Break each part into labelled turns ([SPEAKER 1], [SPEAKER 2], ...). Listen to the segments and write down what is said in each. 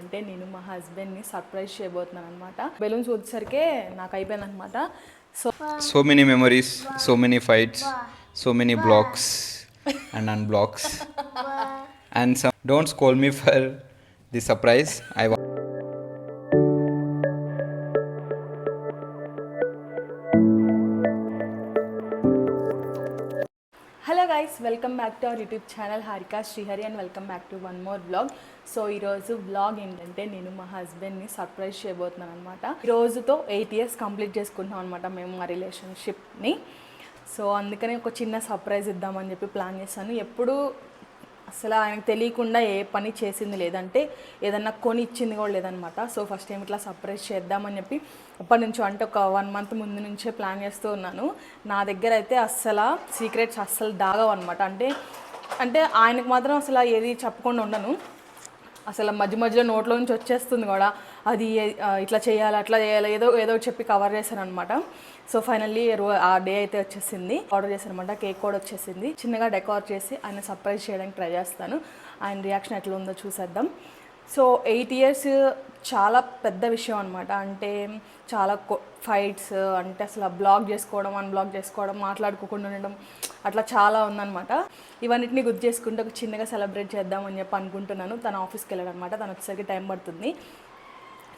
[SPEAKER 1] ఏంటంటే నేను మా హస్బెండ్ని సర్ప్రైజ్ చేయబోతున్నాను అనమాట. బెలూన్స్ వచ్చేసరికి నాకు అయిపోయింది అనమాట.
[SPEAKER 2] So many memories, so many fights, so many blocks and unblocks. And some don't scold me for the surprise.
[SPEAKER 1] Hello guys, welcome back to our YouTube channel Harika Srihari and welcome back to one more blog. So ఈరోజు blog ఏంటంటే నేను మా హస్బెండ్ని surprise చేయబోతున్నాను అనమాట. ఈరోజుతో 8 years complete చేసుకుంటున్నాం అనమాట మేము మా రిలేషన్షిప్ని. సో అందుకని ఒక చిన్న సర్ప్రైజ్ ఇద్దామని చెప్పి ప్లాన్ చేశాను. ఎప్పుడు అసలు ఆయనకు తెలియకుండా ఏ పని చేసింది లేదంటే ఏదన్నా కొని ఇచ్చింది కూడా లేదనమాట. సో ఫస్ట్ టైం ఇట్లా సర్ప్రైజ్ చేద్దామని చెప్పి అప్పటి నుంచి అంటే ఒక 1 month ముందు నుంచే ప్లాన్ చేస్తూ ఉన్నాను. నా దగ్గర అయితే అస్సలు సీక్రెట్స్ అస్సలు దాగవు అనమాట. అంటే ఆయనకు మాత్రం అసలు ఏది చెప్పకుండా ఉండను. అసలు మధ్య మధ్యలో నోట్లో నుంచి వచ్చేస్తుంది కూడా, అది ఇట్లా చేయాలి అట్లా చేయాలి ఏదో చెప్పి కవర్ చేశాను అనమాట. సో ఫైనల్లీ ఆ డే అయితే వచ్చేసింది. ఆర్డర్ చేశాను అనమాట. కేక్ కూడా వచ్చేసింది. చిన్నగా డెకార్ చేసి ఆయన సర్ప్రైజ్ చేయడానికి ట్రై చేస్తాను. ఆయన రియాక్షన్ ఎట్లా ఉందో చూసేద్దాం. సో 8 years చాలా పెద్ద విషయం అనమాట. అంటే చాలా ఫైట్స్, అంటే అసలు బ్లాక్ చేసుకోవడం, అన్బ్లాక్ చేసుకోవడం, మాట్లాడుకోకుండా ఉండడం, అట్లా చాలా ఉందన్నమాట. ఇవన్నిటిని గుర్తు చేసుకుంటే ఒక చిన్నగా సెలబ్రేట్ చేద్దామని చెప్పి అనుకుంటున్నాను. తను ఆఫీస్కి వెళ్ళాడు అనమాట. తను వచ్చేసరికి టైం పడుతుంది.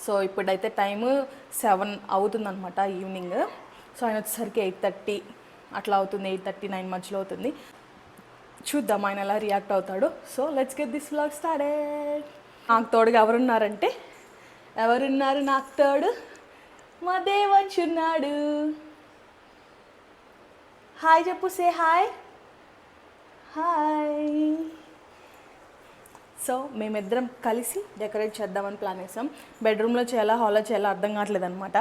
[SPEAKER 1] సో ఇప్పుడైతే టైము 7 అవుతుందన్నమాట ఈవినింగ్. సో ఆయన వచ్చేసరికి 8:30 అట్లా అవుతుంది. 8:30-9 మధ్యలో అవుతుంది. చూద్దాం ఆయన ఎలా రియాక్ట్ అవుతాడు. So let's get this vlog started. నాకు తోడుగా ఎవరున్నారు నాకు తోడు? మా దేవంచున్నాడు. హాయ్ చెప్పు, సే హాయ్. హాయ్. సో మేమిద్దరం కలిసి డెకరేట్ చేద్దామని ప్లాన్ చేసాం. బెడ్రూమ్లో చేయాలా హాల్లో చేయాలా అర్థం కావట్లేదు అనమాట.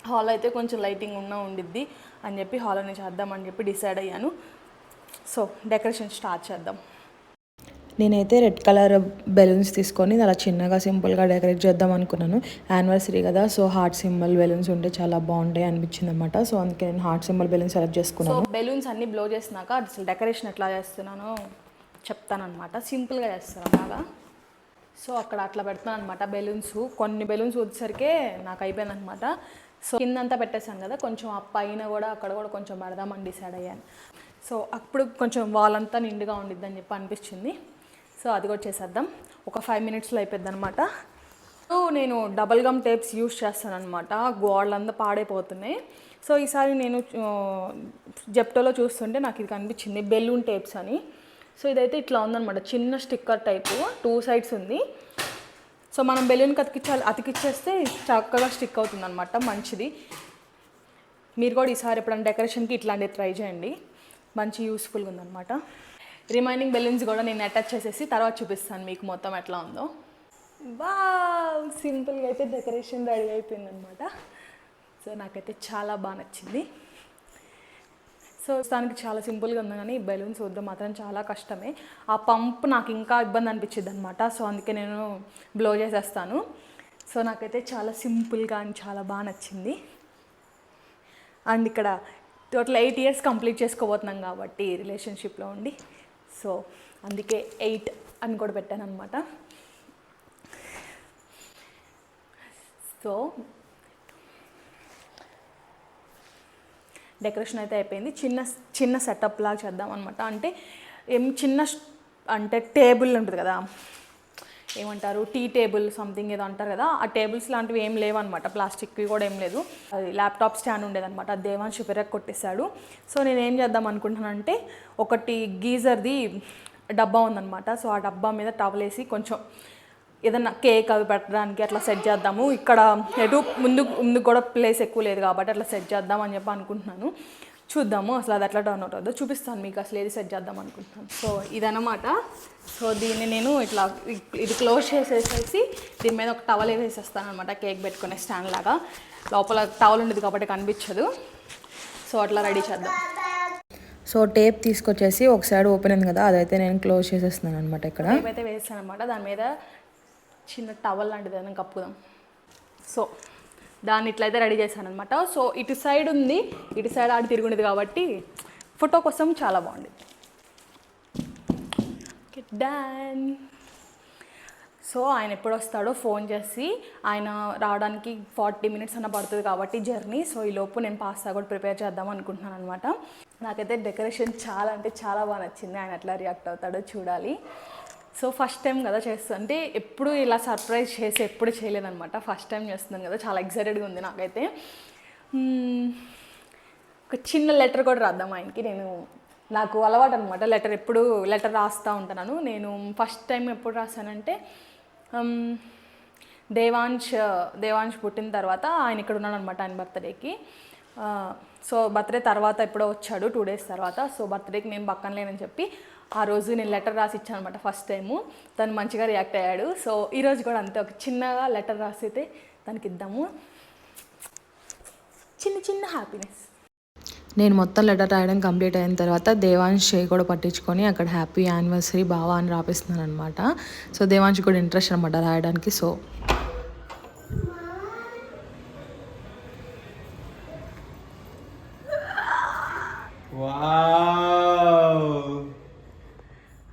[SPEAKER 1] హాల్ అయితే కొంచెం లైటింగ్ ఉండిద్ది అని చెప్పి హాల్లోనే చేద్దామని చెప్పి డిసైడ్ అయ్యాను. సో డెకరేషన్ స్టార్ట్ చేద్దాం. నేనైతే రెడ్ కలర్ బెలూన్స్ తీసుకొని అలా చిన్నగా సింపుల్గా డెకరేట్ చేద్దాం అనుకున్నాను. యానివర్సరీ కదా, సో హార్ట్ సింబల్ బెలూన్స్ ఉంటే చాలా బాగుంటాయి అనిపించింది అనమాట. సో అందుకే నేను హార్ట్ సింబల్ బెలూన్స్ సెలెక్ట్ చేసుకున్నాను. సో బెలూన్స్ అన్నీ బ్లో చేసినాక అసలు డెకరేషన్ ఎట్లా చేస్తున్నానో చెప్తానమాట. సింపుల్గా చేస్తాను అలాగా. సో అక్కడ అట్లా పెడుతున్నాను అనమాట బెలూన్స్. కొన్ని బెలూన్స్ వచ్చేసరికి నాకు అయిపోయింది అనమాట. సో కిందంతా పెట్టేశాను కదా, కొంచెం ఆ పైన కూడా అక్కడ కూడా కొంచెం పెడదామని డిసైడ్ అయ్యాను. సో అప్పుడు కొంచెం వాళ్ళంతా నిండుగా ఉండిద్దని చెప్పి అనిపించింది. సో అది కూడా చేసేద్దాం. ఒక 5 minutesలో అయిపోద్ది అనమాట. సో నేను డబల్ గమ్ టేప్స్ యూజ్ చేస్తాను అనమాట. గోడలంతా పాడైపోతున్నాయి. సో ఈసారి నేను జెప్టోలో చూస్తుంటే నాకు ఇది కనిపించింది, బెలూన్ టేప్స్ అని. సో ఇదైతే ఇట్లా ఉందన్నమాట, చిన్న స్టిక్కర్ టైపు, 2 sides ఉంది. సో మనం బెలూన్కి అతికిచ్చేస్తే చక్కగా స్టిక్ అవుతుంది అనమాట. మంచిది. మీరు కూడా ఈసారి ఎప్పుడైనా డెకరేషన్కి ఇట్లాంటివి ట్రై చేయండి. మంచి యూస్ఫుల్గా ఉందన్నమాట. రిమైనింగ్ బెలూన్స్ కూడా నేను అటాచ్ చేసేసి తర్వాత చూపిస్తాను మీకు మొత్తం ఎట్లా ఉందో. వావ్, సింపుల్గా అయితే డెకరేషన్ రెడీ అయిపోయిందనమాట. సో నాకైతే చాలా బాగా నచ్చింది. సో దానికి చాలా సింపుల్గా ఉంది, కానీ బెలూన్స్ వద్ద మాత్రం చాలా కష్టమే. ఆ పంప్ నాకు ఇంకా ఇబ్బంది అనిపించింది అనమాట. సో అందుకే నేను బ్లో చేసేస్తాను. సో నాకైతే చాలా సింపుల్గా అని చాలా బాగా నచ్చింది. అండ్ ఇక్కడ టోటల్ 8 years కంప్లీట్ చేసుకోబోతున్నాం కాబట్టి రిలేషన్షిప్లో ఉండి. సో అందుకే 8 అని కూడా పెట్టాను అనమాట. సో డెకరేషన్ అయితే అయిపోయింది. చిన్న సెటప్ లాగా చేద్దాం అనమాట. అంటే అంటే టేబుల్ ఉంటుంది కదా, ఏమంటారు, టీ టేబుల్ సంథింగ్ ఏదో అంటారు కదా, ఆ టేబుల్స్ లాంటివి ఏం లేవన్నమాట. ప్లాస్టిక్వి కూడా ఏం లేదు. అది ల్యాప్టాప్ స్టాండ్ ఉండేదన్నమాట. అది దేవాన్షి పెరగ కొట్టేశాడు. సో నేను ఏం చేద్దాం అనుకుంటున్నానంటే, ఒకటి గీజర్ది డబ్బా ఉందన్నమాట. సో ఆ డబ్బా మీద టవల్ వేసి కొంచెం ఏదన్నా కేక్ అవి పెట్టడానికి అట్లా సెట్ చేద్దాము. ఇక్కడ ముందుకు కూడా ప్లేస్ ఎక్కువ లేదు కాబట్టి అట్లా సెట్ చేద్దాం అని చెప్పి అనుకుంటున్నాను. చూద్దాము అసలు అది ఎట్లా టర్న్ అవుట్ అవుతుందో. చూపిస్తాను మీకు అసలు ఏది సెట్ చేద్దాం అనుకుంటున్నాను. సో ఇదన్నమాట. సో దీన్ని నేను ఇట్లా ఇది క్లోజ్ చేసేసేసి దీని మీద ఒక టవల్ వేసేస్తాను అనమాట, కేక్ పెట్టుకునే స్టాండ్ లాగా. లోపల టవల్ ఉండేది కాబట్టి కనిపించదు. సో అట్లా రెడీ చేద్దాం.
[SPEAKER 3] సో టేప్ తీసుకొచ్చేసి ఒక సైడ్ ఓపెన్ అయింది కదా, అదైతే నేను క్లోజ్ చేసేస్తున్నాను అనమాట. ఇక్కడ
[SPEAKER 1] టేప్ అయితే వేస్తాను అనమాట. దాని మీద చిన్న టవల్ లాంటిది ఏదైనా కప్పుదాం. సో దాన్ని ఇట్లయితే రెడీ చేశాను అనమాట. సో ఇటు సైడ్ ఉంది, ఇటు సైడ్ ఆడి తిరుగుండేది కాబట్టి ఫోటో కోసం చాలా బాగుంది. డన్. సో ఆయన ఎప్పుడు వస్తాడో ఫోన్ చేసి, ఆయన రావడానికి 40 minutes అన్న పడుతుంది కాబట్టి జర్నీ. సో ఈ లోపు నేను పాస్తా కూడా ప్రిపేర్ చేద్దాం అనుకుంటున్నాను అనమాట. నాకైతే డెకరేషన్ చాలా అంటే చాలా బాగా నచ్చింది. ఆయన ఎట్లా రియాక్ట్ అవుతాడో చూడాలి. సో ఫస్ట్ టైం కదా చేస్తుంది, అంటే ఎప్పుడు ఇలా సర్ప్రైజ్ చేసి ఎప్పుడు చేయలేదన్నమాట. ఫస్ట్ టైం చేస్తున్నాను కదా, చాలా ఎక్సైటెడ్గా ఉంది నాకైతే. ఒక చిన్న లెటర్ కూడా రాద్దాం ఆయనకి. నాకు అలవాటు అనమాట లెటర్ రాస్తూ ఉంటాను. నేను ఫస్ట్ టైం ఎప్పుడు రాశానంటే దేవాంశ్ పుట్టిన తర్వాత ఆయన ఇక్కడ ఉన్నాడు అనమాట, ఆయన బర్త్డేకి. సో బర్త్డే తర్వాత ఎప్పుడో వచ్చాడు 2 days తర్వాత. సో బర్త్డేకి నేను పక్కన లేనని చెప్పి ఆ రోజు నేను లెటర్ రాసి ఇచ్చాను అనమాట ఫస్ట్ టైము. తను మంచిగా రియాక్ట్ అయ్యాడు. సో ఈరోజు కూడా అంతే, ఒక చిన్నగా లెటర్ రాసి అయితే తనకి ఇద్దాము. చిన్న హ్యాపీనెస్.
[SPEAKER 3] నేను మొత్తం లెటర్ రాయడం కంప్లీట్ అయిన తర్వాత దేవాంశ్ చేయి కూడా పట్టించుకొని అక్కడ హ్యాపీ యానివర్సరీ బావా అని రాపిస్తున్నాను అనమాట. సో దేవాంశ్ కూడా ఇంట్రెస్ట్ అనమాట రాయడానికి. సో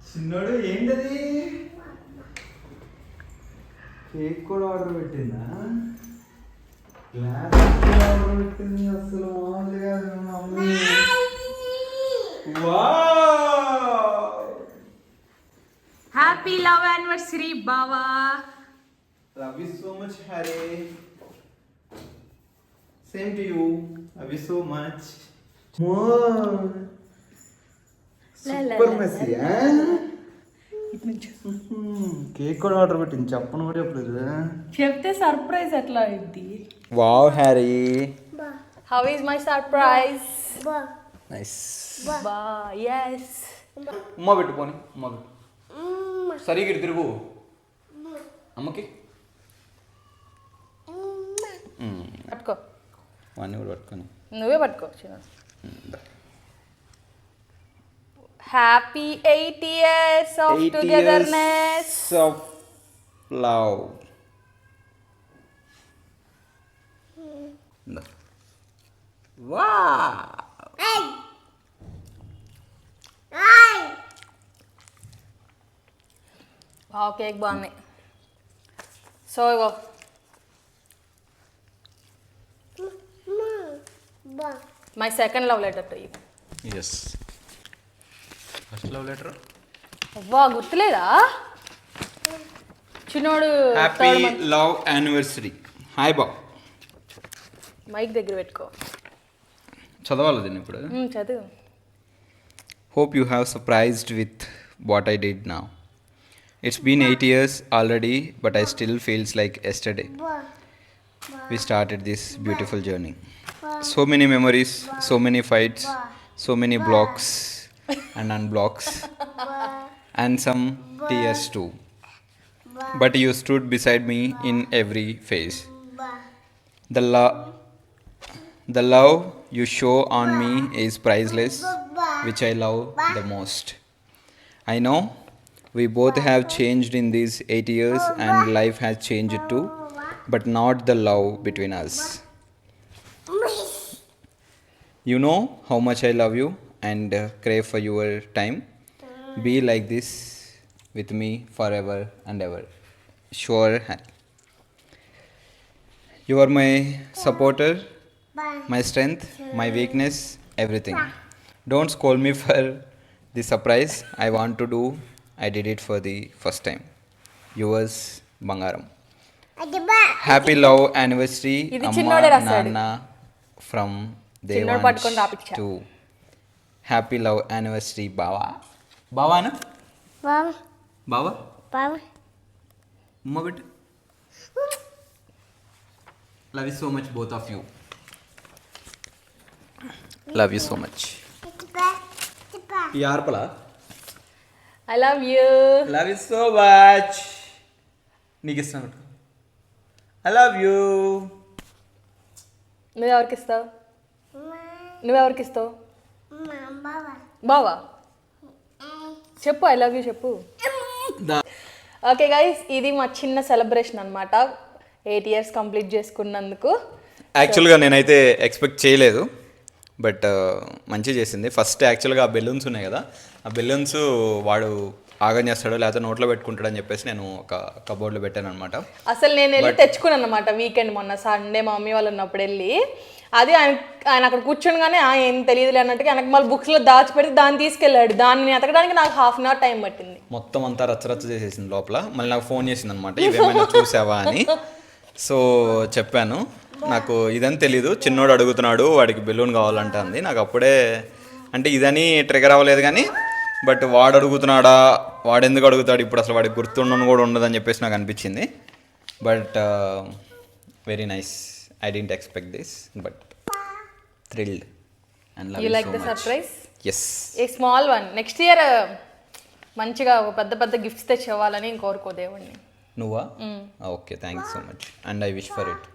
[SPEAKER 2] చిన్నోడు ఏంటది, కేక్ కూడా ఆర్డర్ పెట్టిందా? గ్లాస్ ఆర్డర్ పెట్టింది, అసలు మామూలుగా మమ్మీ.
[SPEAKER 1] హ్యాపీ లవ్ యానివర్సరీ బావా.
[SPEAKER 2] Love you so much, Harry. Same to you. Love you so much. More. Super messy, cake కూడా ఆర్డర్ పెట్టింది, చెప్పను కూడా చెప్పలేదు.
[SPEAKER 1] చెప్తే సర్ప్రైజ్ ఎట్లా అయింది?
[SPEAKER 2] Wow Harry,
[SPEAKER 1] how is my surprise?
[SPEAKER 2] Nice.
[SPEAKER 1] yes.
[SPEAKER 2] ఉమ్మ పెట్టు, పోనీ ఉమ్మ పెట్టు. సరిగ్గా తిరుగు అమ్మకి.
[SPEAKER 1] పట్టుకో,
[SPEAKER 2] వాడిని కూడా పట్టుకొని
[SPEAKER 1] నువ్వే పట్టుకో. Happy 8 years of
[SPEAKER 2] 8
[SPEAKER 1] togetherness.
[SPEAKER 2] years of love. Wow.
[SPEAKER 1] Cake బాగుంది. సో ఇగో my second love letter to you.
[SPEAKER 2] Yes. First love letter.
[SPEAKER 1] అవ్వా గుర్తులేదా? చిన్నోడు
[SPEAKER 2] హ్యాపీ లవ్ యానివర్సరీ. హాయ్ బా.
[SPEAKER 1] మైక్ దగ్గర పెట్టుకో.
[SPEAKER 2] చదవాలి దీన్ని ఇప్పుడు.
[SPEAKER 1] చదువు.
[SPEAKER 2] Hope you have surprised with what I did now. It's been 8 years already, but I still feels like yesterday we started this beautiful journey. So many memories, so many fights, so many blocks and unblocks, and some tears too. But you stood beside me in every phase. The love you show on me is priceless, which I love the most. I know we both have changed in these 8 years and life has changed too, but not the love between us. You know how much I love you and crave for your time. Be like this with me forever and ever. Sure, Harry. You are my supporter, my strength, my weakness, everything. Don't scold me for the surprise I want to do. I did it for the first time. Yours, Bangaram. Happy love anniversary,
[SPEAKER 1] ఇది
[SPEAKER 2] Amma,
[SPEAKER 1] చిన్నోడే రాశాడు.
[SPEAKER 2] Nana, from
[SPEAKER 1] చిన్నోడు పట్టుకొని
[SPEAKER 2] Devansh
[SPEAKER 1] రాపిచ్చా.
[SPEAKER 2] to Happy love anniversary, Bava. Bava na? Bava? Umma bit. Love you so much, both of you. Love you so much. Yaar pala.
[SPEAKER 1] I love you.
[SPEAKER 2] Love you so much. నీకు ఇస్తాను. I love you.
[SPEAKER 1] నువ్వెవరికి ఇస్తావు? బావా చెప్పు, I love you చెప్పు. Okay guys, ఇది మా చిన్న celebration అనమాట 8 years కంప్లీట్ చేసుకున్నందుకు.
[SPEAKER 2] యాక్చువల్గా నేనైతే ఎక్స్పెక్ట్ చేయలేదు, బట్ మంచిగా చేసింది. ఫస్ట్ యాక్చువల్గా ఆ బెలూన్స్ ఉన్నాయి కదా, ఆ బెలూన్స్ వాడు ఆగం చేస్తాడో లేకపోతే నోట్లో పెట్టుకుంటాడు అని చెప్పేసి నేను ఒక కబోర్డ్లో పెట్టాను అనమాట.
[SPEAKER 1] అసలు నేను వెళ్ళి తెచ్చుకున్నాను అనమాట వీకెండ్ మొన్న సండే మా మమ్మీ వాళ్ళు ఉన్నప్పుడు వెళ్ళి. అది ఆయన అక్కడ కూర్చోగానే ఏం తెలియదులే అన్నట్టుగా ఆయనకు మళ్ళీ బుక్స్లో దాచిపెడితే దాన్ని తీసుకెళ్ళాడు. దాన్ని ఎతకడానికి నాకు ½ అవర్ టైం పట్టింది.
[SPEAKER 2] మొత్తం అంతా రచ్చరచ్చ చేసేసింది లోపల. మళ్ళీ నాకు ఫోన్ చేసింది అనమాట, ఇవేమైనా చూసావా అని. సో చెప్పాను, నాకు ఇదని తెలీదు, చిన్నోడు అడుగుతున్నాడు వాడికి బెలూన్ కావాలంట అంది. నాకు అప్పుడే అంటే ఇదని ట్రిగర్ అవ్వలేదు కానీ, బట్ వాడు అడుగుతున్నాడా, వాడు ఎందుకు అడుగుతాడు ఇప్పుడు, అసలు వాడికి గుర్తుండను కూడా ఉండదని చెప్పేసి నాకు అనిపించింది. But very nice, I didn't expect this, but thrilled and love.
[SPEAKER 1] You like the surprise?
[SPEAKER 2] Yes,
[SPEAKER 1] a small one. Next year మంచిగా ఒక పెద్ద పెద్ద గిఫ్ట్స్ తెచ్చి ఇవ్వాలని కోరుకో దేవుడిని.
[SPEAKER 2] నువ్వా? Okay, thank you so much and I wish for it.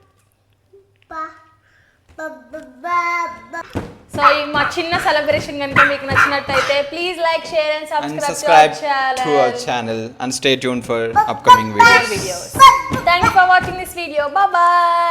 [SPEAKER 1] So ఈ మా చిన్న సెలబ్రేషన్ కనుక మీకు నచ్చినట్టయితే please like, share and
[SPEAKER 2] And
[SPEAKER 1] subscribe
[SPEAKER 2] subscribe to our channel and stay tuned for upcoming videos.
[SPEAKER 1] Thanks for watching this video. Bye bye.